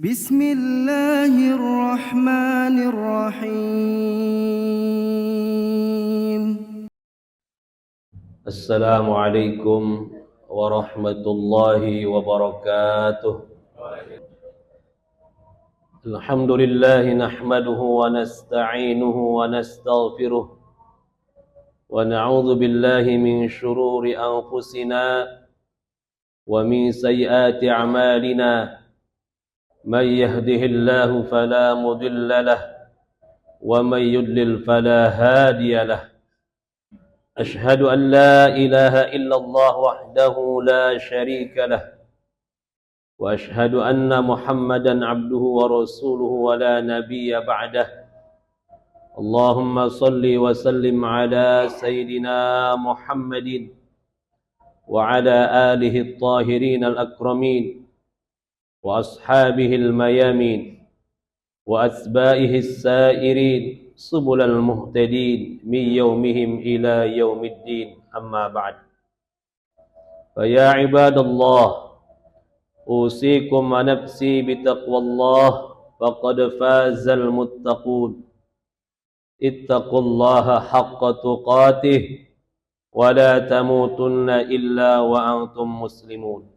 بسم الله الرحمن الرحيم. السلام عليكم ورحمة الله وبركاته. الحمد لله نحمده ونستعينه ونستغفره ونعوذ بالله من شرور أنفسنا ومن سيئات أعمالنا. من يهده الله فلا مضل له ومن يضلل فلا هادي له. أشهد أن لا إله إلا الله وحده لا شريك له وأشهد أن محمدا عبده ورسوله ولا نبي بعده. اللهم صل وسلم على سيدنا محمد وعلى آله الطاهرين الأكرمين وأصحابه الميامين وأتباعه السائرين سبل المهتدين من يومهم إلى يوم الدين. أما بعد، فيا عباد الله، أوصيكم ونفسي بتقوى الله، فقد فاز المتقون. اتقوا الله حق تقاته ولا تموتن إلا وأنتم مسلمون.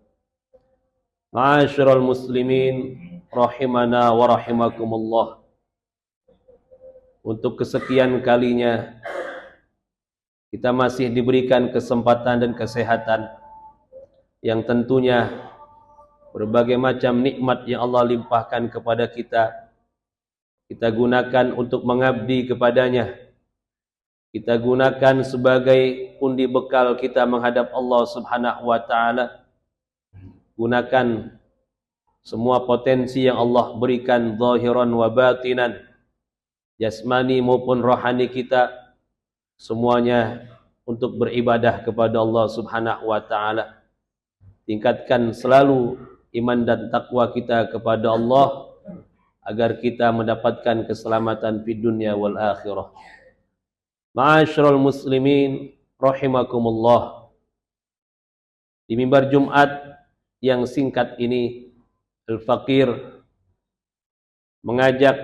معاشر المسلمين rahimana wa rahimakumullah. Untuk kesekian kalinya kita masih diberikan kesempatan dan kesehatan yang tentunya berbagai macam nikmat yang Allah limpahkan kepada kita, kita gunakan untuk mengabdi kepadanya. Kita gunakan sebagai pundi bekal kita menghadap Allah Subhanahu wa taala. Gunakan semua potensi yang Allah berikan zahiran wa batinan, jasmani maupun rohani kita, semuanya untuk beribadah kepada Allah Subhanahu wa taala. Tingkatkan selalu iman dan takwa kita kepada Allah agar kita mendapatkan keselamatan di dunia wal akhirah. Ma'asyiral muslimin rahimakumullah. Di mimbar Jumat yang singkat ini, Al-Faqir mengajak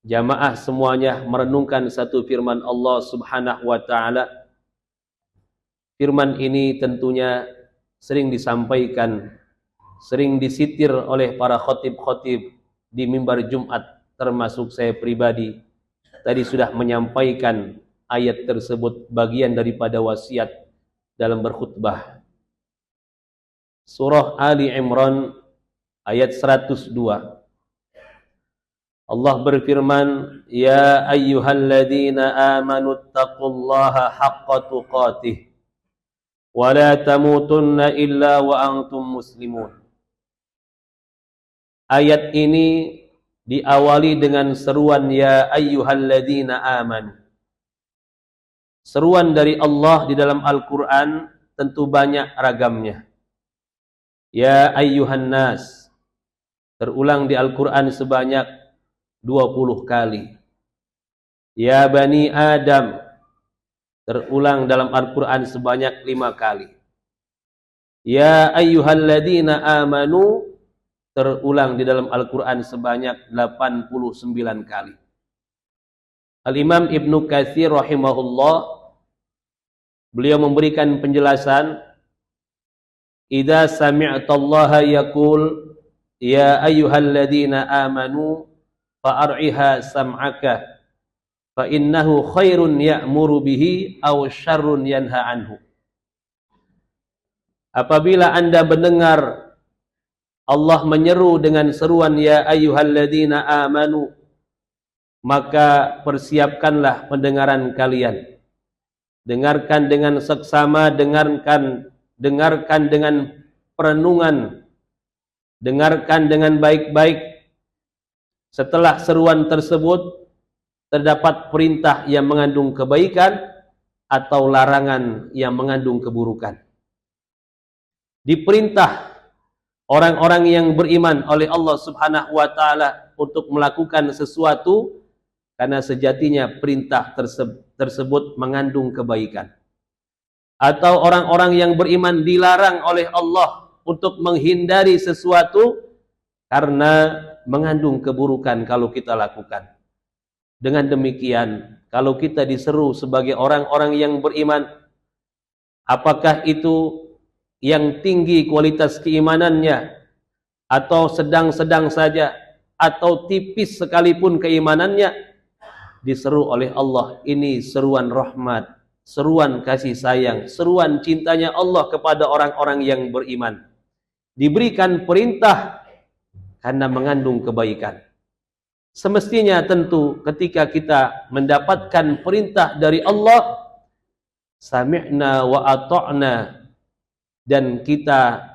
jamaah semuanya merenungkan satu firman Allah Subhanahu wa taala. Firman ini tentunya sering disampaikan, sering disitir oleh para khatib-khatib di mimbar Jumat, termasuk saya pribadi. Tadi sudah menyampaikan ayat tersebut, bagian daripada wasiat dalam berkhutbah. Surah Ali Imran ayat 102. Allah berfirman, "Ya ayyuhalladzina amanu taqullaha haqqa tuqatih wa la tamutunna illa wa antum muslimun." Ayat ini diawali dengan seruan ya ayyuhalladzina amanu. Seruan dari Allah di dalam Al-Qur'an tentu banyak ragamnya. Ya ayyuhan nas, terulang di Al-Qur'an sebanyak 20 kali. Ya Bani Adam, terulang dalam Al-Quran sebanyak 5 kali. Ya ayyuhalladzina amanu, terulang di dalam Al-Quran sebanyak 89 kali. Al-Imam Ibnu Katsir rahimahullah, beliau memberikan penjelasan, idza sami'tallaha yaqul ya ayyuhalladzina amanu fa'ar'iha sam'aka fa innahu khairun ya'muru bihi aw syarrun yanha anhu. Apabila Anda mendengar Allah menyeru dengan seruan ya ayyuhalladzina amanu, maka persiapkanlah pendengaran kalian. Dengarkan dengan seksama, dengarkan dengan perenungan, dengarkan dengan baik-baik. Setelah seruan tersebut terdapat perintah yang mengandung kebaikan atau larangan yang mengandung keburukan. Diperintah orang-orang yang beriman oleh Allah Subhanahu wa taala untuk melakukan sesuatu karena sejatinya perintah tersebut mengandung kebaikan. Atau orang-orang yang beriman dilarang oleh Allah untuk menghindari sesuatu karena mengandung keburukan kalau kita lakukan. Dengan demikian, kalau kita diseru sebagai orang-orang yang beriman, apakah itu yang tinggi kualitas keimanannya, atau sedang-sedang saja, atau tipis sekalipun keimanannya, diseru oleh Allah, ini seruan rahmat, seruan kasih sayang, seruan cintanya Allah kepada orang-orang yang beriman. Diberikan perintah karena mengandung kebaikan. Semestinya tentu ketika kita mendapatkan perintah dari Allah, sami'na wa ata'na, dan kita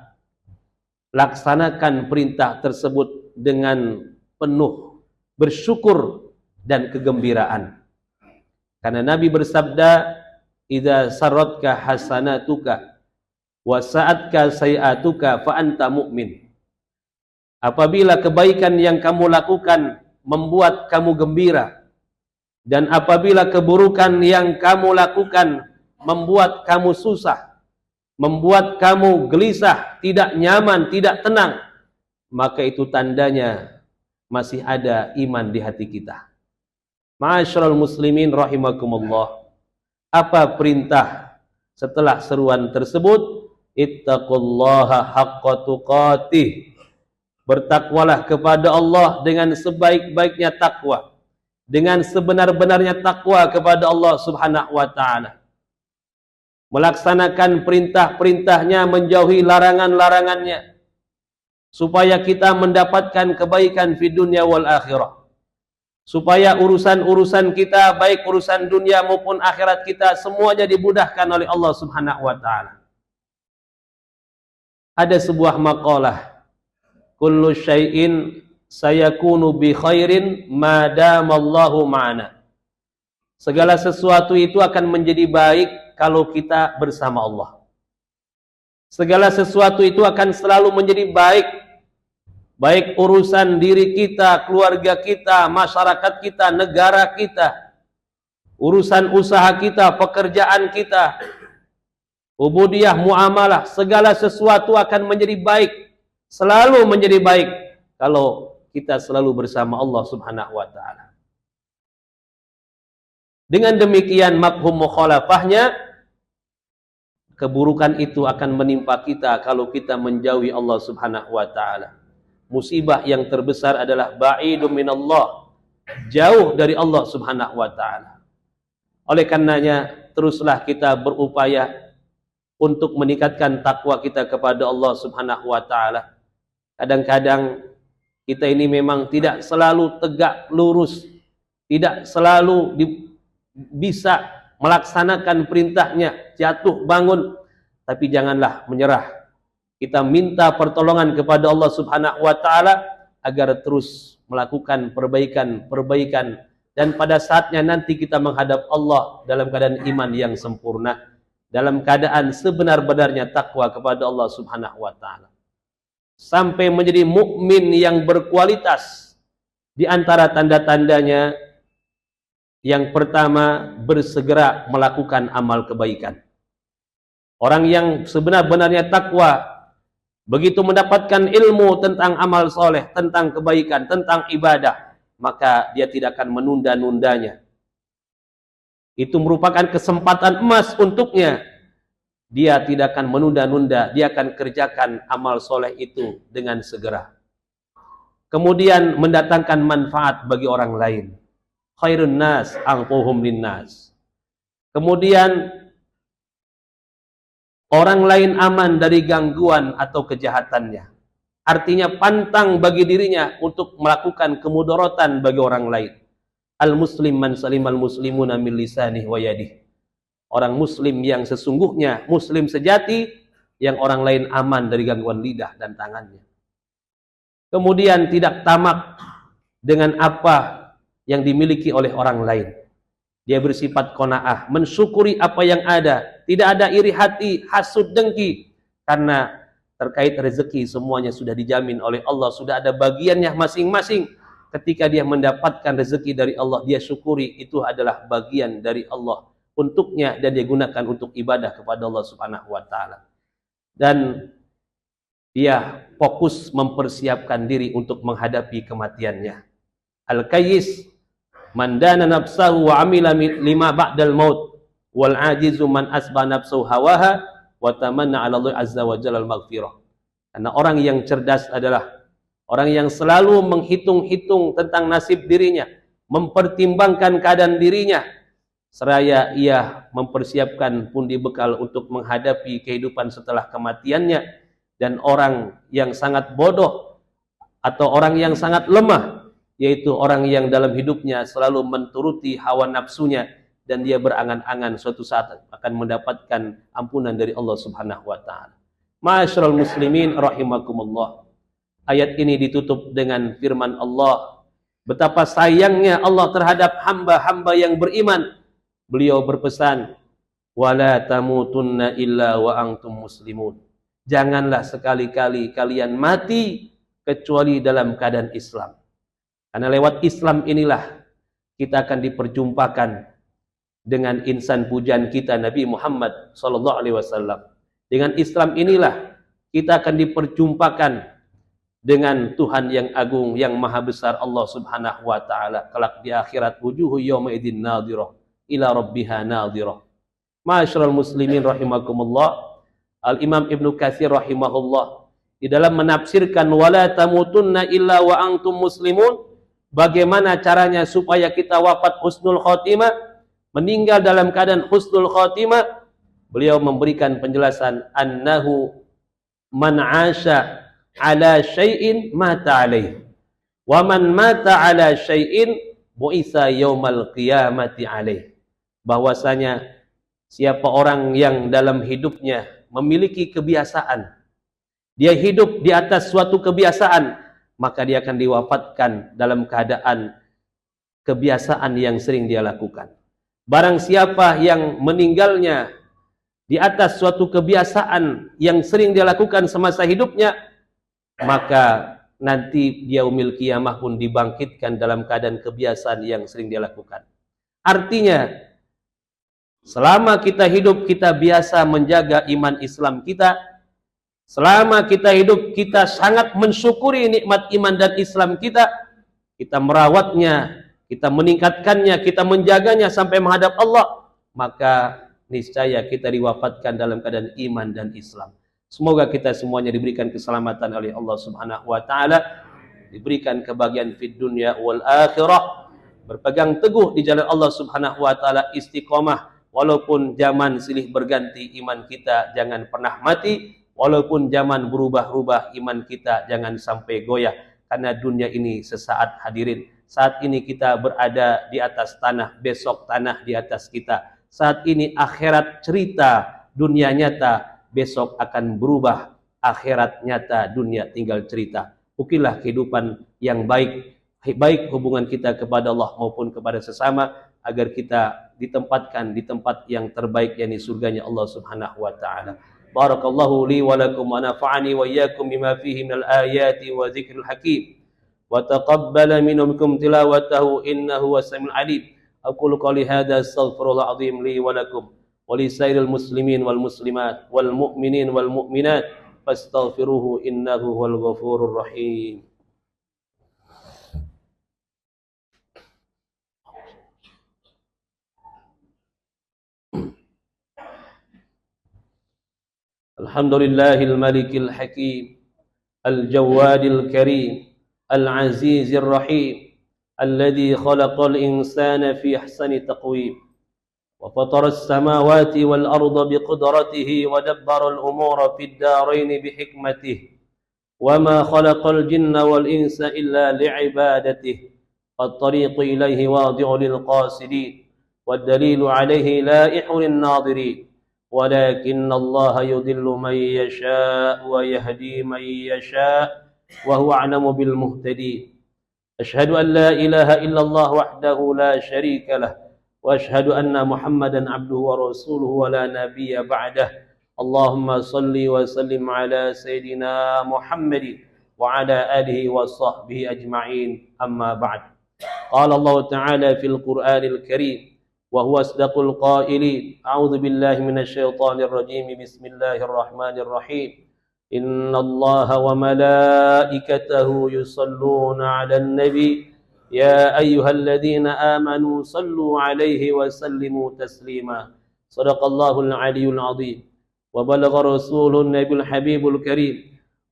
laksanakan perintah tersebut dengan penuh bersyukur dan kegembiraan. Karena Nabi bersabda, idza sarratka hasanatuka wa sa'atka sayi'atuka fa anta mu'min. Apabila kebaikan yang kamu lakukan membuat kamu gembira, dan apabila keburukan yang kamu lakukan membuat kamu susah, membuat kamu gelisah, tidak nyaman, tidak tenang, maka itu tandanya masih ada iman di hati kita. Ma'asyiral muslimin rahimakumullah. Apa perintah setelah seruan tersebut? Ittaqullaha haqqa tuqatih. Bertakwalah kepada Allah dengan sebaik-baiknya takwa, dengan sebenar-benarnya takwa kepada Allah Subhanahu wa taala. Melaksanakan perintah-perintahnya, menjauhi larangan-larangannya, supaya kita mendapatkan kebaikan di dunia wal akhirah. Supaya urusan-urusan kita, baik urusan dunia maupun akhirat kita, semuanya dimudahkan oleh Allah Subhanahu wa taala. Ada sebuah maqalah, kullu syai'in sayakunu bi khairin ma damallahu ma'ana. Segala sesuatu itu akan menjadi baik kalau kita bersama Allah. Segala sesuatu itu akan selalu menjadi baik, baik urusan diri kita, keluarga kita, masyarakat kita, negara kita, urusan usaha kita, pekerjaan kita, ubudiyah, muamalah, segala sesuatu akan menjadi baik, selalu menjadi baik kalau kita selalu bersama Allah Subhanahu wa taala. Dengan demikian mafhum mukhalafahnya, keburukan itu akan menimpa kita kalau kita menjauhi Allah Subhanahu wa taala. Musibah yang terbesar adalah ba'idun minallah, jauh dari Allah Subhanahu wa taala. Oleh karenanya, teruslah kita berupaya untuk meningkatkan takwa kita kepada Allah Subhanahu wa taala. Kadang-kadang kita ini memang tidak selalu tegak lurus, tidak selalu bisa melaksanakan perintahnya, jatuh bangun, tapi janganlah menyerah. Kita minta pertolongan kepada Allah Subhanahu wa taala agar terus melakukan perbaikan, dan pada saatnya nanti kita menghadap Allah dalam keadaan iman yang sempurna, dalam keadaan sebenar-benarnya takwa kepada Allah Subhanahu wa taala, sampai menjadi mukmin yang berkualitas. Di antara tanda-tandanya, yang pertama, bersegera melakukan amal kebaikan. Orang yang sebenar-benarnya takwa, begitu mendapatkan ilmu tentang amal soleh, tentang kebaikan, tentang ibadah, maka dia tidak akan menunda-nundanya. Itu merupakan kesempatan emas untuknya. Dia tidak akan menunda-nunda, dia akan kerjakan amal soleh itu dengan segera. Kemudian mendatangkan manfaat bagi orang lain. Khairun nas anfuhum linnas. Kemudian orang lain aman dari gangguan atau kejahatannya. Artinya pantang bagi dirinya untuk melakukan kemudaratan bagi orang lain. Al-muslim man salimal muslimuna min lisanih wa yadih. Orang muslim yang sesungguhnya, muslim sejati, yang orang lain aman dari gangguan lidah dan tangannya. Kemudian tidak tamak dengan apa yang dimiliki oleh orang lain. Dia bersifat qanaah, mensyukuri apa yang ada, tidak ada iri hati, hasud, dengki, karena terkait rezeki semuanya sudah dijamin oleh Allah, sudah ada bagiannya masing-masing. Ketika dia mendapatkan rezeki dari Allah, dia syukuri itu adalah bagian dari Allah untuknya, dan dia gunakan untuk ibadah kepada Allah Subhanahu wa taala. Dan dia fokus mempersiapkan diri untuk menghadapi kematiannya. Al-Kayyis man dana nafsahu wa amila lima ba'dal maut, wal ajizu man asba nafsahu hawaha wa tamanna 'ala Allah azza wa jalla al-maghfirah. Karena orang yang cerdas adalah orang yang selalu menghitung-hitung tentang nasib dirinya, mempertimbangkan keadaan dirinya, seraya ia mempersiapkan pundi bekal untuk menghadapi kehidupan setelah kematiannya. Dan orang yang sangat bodoh atau orang yang sangat lemah, yaitu orang yang dalam hidupnya selalu menturuti hawa nafsunya dan dia berangan-angan suatu saat akan mendapatkan ampunan dari Allah Subhanahu wa taala. Ma'asyiral muslimin rahimakumullah. Ayat ini ditutup dengan firman Allah. Betapa sayangnya Allah terhadap hamba-hamba yang beriman. Beliau berpesan, wala tamutunna illa wa antum muslimun. Janganlah sekali-kali kalian mati kecuali dalam keadaan Islam. Karena lewat Islam inilah kita akan diperjumpakan dengan insan pujian kita Nabi Muhammad SAW. Dengan Islam inilah kita akan diperjumpakan dengan Tuhan yang agung, yang maha besar, Allah Subhanahu wa taala. Kelak di akhirat, wujuhu yawma idzin nadhirah ila rabbiha nadhirah. Ma'asyiral muslimin rahimakumullah. Al-Imam Ibnu Katsir rahimahullah di dalam menafsirkan wala tamutunna illa wa antum muslimun, bagaimana caranya supaya kita wafat husnul khotimah, meninggal dalam keadaan husnul khotimah. Beliau memberikan penjelasan, annahu man 'asha ala syai'in mata alaih, wa man mata ala syai'in bu'itsa yaumal qiyamati alaih. Bahwasanya siapa orang yang dalam hidupnya memiliki kebiasaan, dia hidup di atas suatu kebiasaan, maka dia akan diwafatkan dalam keadaan kebiasaan yang sering dia lakukan. Barang siapa yang meninggalnya di atas suatu kebiasaan yang sering dia lakukan semasa hidupnya, maka nanti dia yaumil qiyamah pun dibangkitkan dalam keadaan kebiasaan yang sering dia lakukan. Artinya, selama kita hidup, kita biasa menjaga iman Islam kita. Selama kita hidup, kita sangat mensyukuri nikmat iman dan Islam kita. Kita merawatnya, kita meningkatkannya, kita menjaganya sampai menghadap Allah. Maka niscaya kita diwafatkan dalam keadaan iman dan Islam. Semoga kita semuanya diberikan keselamatan oleh Allah Subhanahu wa taala, diberikan kebahagiaan fid dunya wal akhirah, berpegang teguh di jalan Allah Subhanahu wa taala, istiqomah. Walaupun zaman silih berganti, iman kita jangan pernah mati. Walaupun zaman berubah-ubah, iman kita jangan sampai goyah. Karena dunia ini sesaat hadirin. Saat ini kita berada di atas tanah, besok tanah di atas kita. Saat ini akhirat cerita, dunia nyata, besok akan berubah. Akhirat nyata, dunia tinggal cerita. Ukilah kehidupan yang baik, baik hubungan kita kepada Allah maupun kepada sesama, agar kita ditempatkan di tempat yang terbaik, yakni surganya Allah Subhanahu wa taala. Barakallahu li wa lakum wa nafa'ani wa iyyakum bima fihi minal ayati wa dzikril hakim. Wa taqabbala minkum tilawatahu innahu was-sami'ul 'alim. Aqulu qali hadza astaghfirullah azim li wa lakum wa li sairil muslimin wal muslimat wal mu'minin wal mu'minat fastaghfiruhu innahu huwal ghafurur rahim. Alhamdulillahil malikil hakim, al-jawadil karim, al-azizir rahim, alladhi khalaqal insana fi ahsani taqwim, wa fatara as-samawati wal arda biqudratihi wa dabbara al-umura fid darain bihikmatihi, wa ma khalaqal jinna wal insa illa li'ibadatihi. At-tariqu ilayhi wadi'u lil qasidin, wad dalilu alayhi la'ihu lin nadirin. ولكن الله يضل من يشاء ويهدي من يشاء وهو أعلم بالمهتدين. أشهد أن لا إله إلا الله وحده لا شريك له وأشهد أن محمدا عبده ورسوله ولا نبي بعده. اللهم صل وسلم على سيدنا محمد وعلى آله وصحبه أجمعين. أما بعد. قال الله تعالى في القرآن الكريم وهو أصدق القائلين. أعوذ بالله من الشيطان الرجيم. بسم الله الرحمن الرحيم. إن الله وملائكته يصلون على النبي يا أيها الذين آمنوا صلوا عليه وسلموا تسليما صدق الله العلي العظيم وبلغ رسول النبي الحبيب الكريم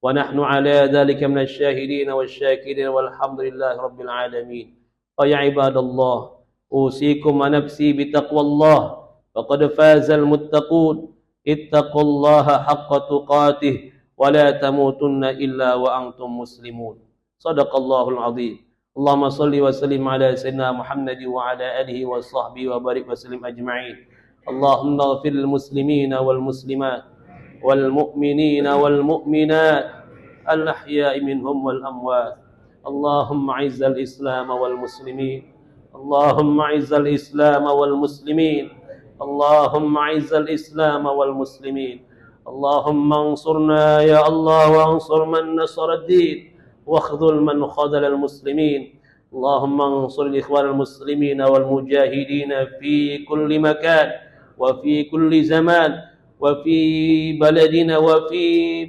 ونحن على ذلك من الشاهدين والشاكرين والحمد لله رب العالمين فيا عباد الله أوصيكم ونفسي بتقوى الله فقد فاز المتقون اتقوا الله حق تقاته ولا تموتن إلا وأنتم مسلمون صدق الله العظيم اللهم صل وسلم على سيدنا محمد وعلى آله وصحبه وبارك وسلم أجمعين اللهم اغفر للمسلمين والمسلمات والمؤمنين والمؤمنات الأحياء منهم والأموات اللهم أعز الإسلام والمسلمين اللهم أعز الإسلام والمسلمين اللهم أعز الإسلام والمسلمين اللهم انصرنا يا الله وانصر من نصر الدين واخذل من خذل المسلمين اللهم انصر الإخوان المسلمين والمجاهدين في كل مكان وفي كل زمان وفي بلدنا وفي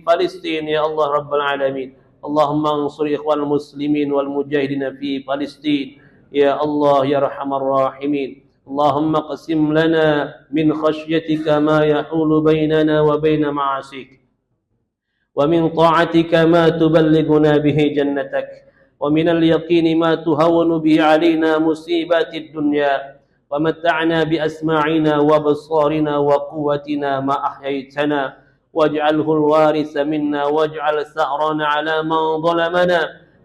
فلسطين يا الله رب العالمين اللهم انصر إخوان المسلمين والمجاهدين في فلسطين يا الله يا أرحم الراحمين اللهم اقسم لنا من خشيتك ما يحول بيننا وبين معاصيك ومن طاعتك ما تبلغنا به جنتك ومن اليقين ما تهون به علينا مصيبات الدنيا ومتعنا بأسماعنا وبصارنا وقوتنا ما أحييتنا واجعله الوارث منا واجعل ثأرنا على من ظلمنا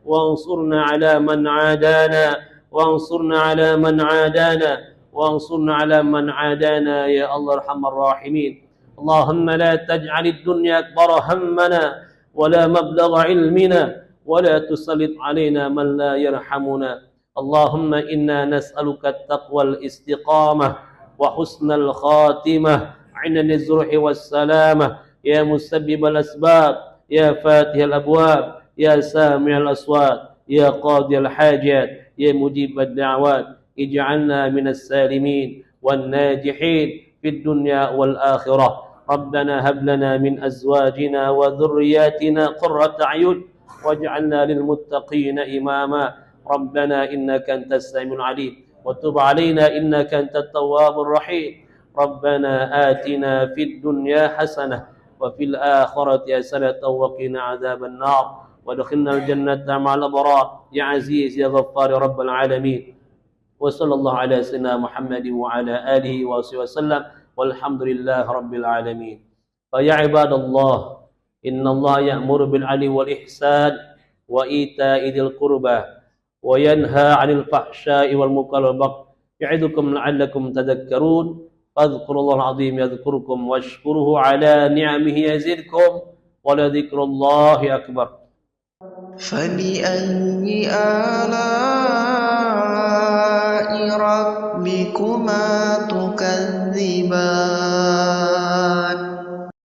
وانصرنا على من عادانا وانصرنا على من عادانا وانصرنا على من عادانا يا الله ارحم الراحمين اللهم لا تجعل الدنيا أكبر همنا ولا مبلغ علمنا ولا تسلط علينا من لا يرحمنا اللهم إنا نسألك التقوى الاستقامة وحسن الخاتمة عند الزرح والسلامة يا مسبب الأسباب يا فاتح الأبواب يا سامع الأصوات يا قاضي الحاجات يا مجيب الدعوات اجعلنا من السالمين والناجحين في الدنيا والآخرة ربنا هب لنا من أزواجنا وذرياتنا قرة أعين واجعلنا للمتقين إماما ربنا إنك أنت السميع العليم وتب علينا إنك أنت التواب الرحيم ربنا آتنا في الدنيا حسنة وفي الآخرة حسنة وقنا عذاب النار وادخلنا الجنة مع الأبرار يا عزيز يا غفار رب العالمين وصلى الله على سيدنا محمد وعلى آله وصحبه وسلم والحمد لله رب العالمين فيا عباد الله إن الله يأمر بالعدل والإحسان وإيتاء ذي القربى وينهى عن الفحشاء والمنكر والبغي يعظكم لعلكم تذكرون فاذكروا الله العظيم يذكركم واشكروه على نعمه يزدكم ولذكر الله أكبر فبأي آلاء ربكما تكذبان